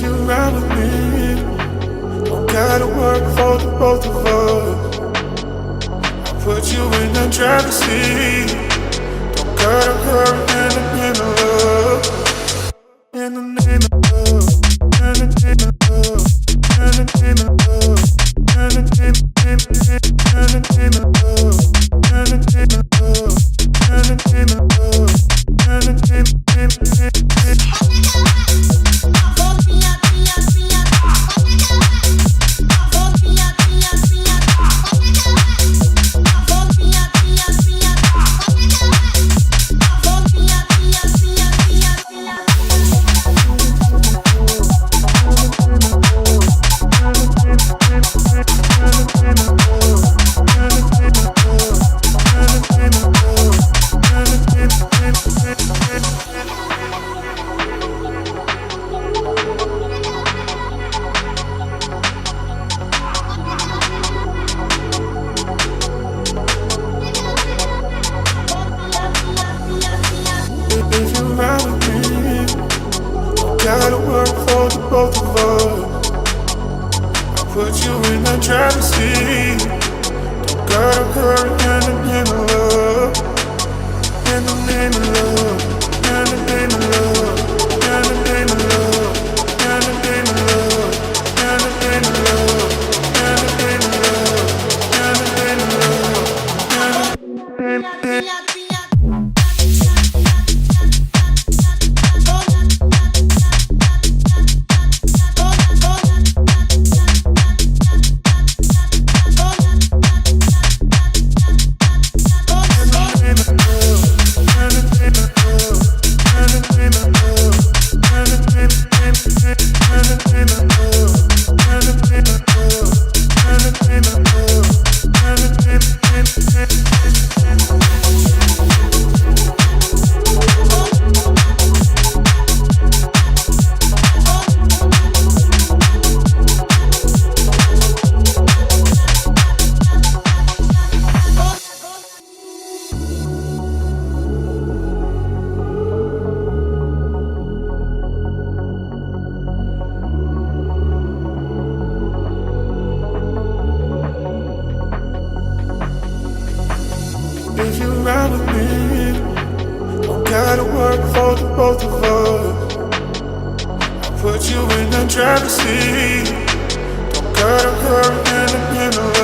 If you ride with me, don't gotta work for the both of us. I'll put you in the driver's seat. Don't gotta hurry in the name of love. In the name of love. In the name of love. In the name of love. In the name of love. In the name of love. In the name of love. In the name gotta work for the both of us. I'll put you in the driver's seat. Don't gotta hurry in the name of love. In the name of love. In the name of love. In the name of love. In the name of love. In the name of love. In the name of love. In the name of love. In the name of love. If you ride with me, don't gotta work for the both of us. I'll put you in the driver's seat. Don't gotta hurry in the middle.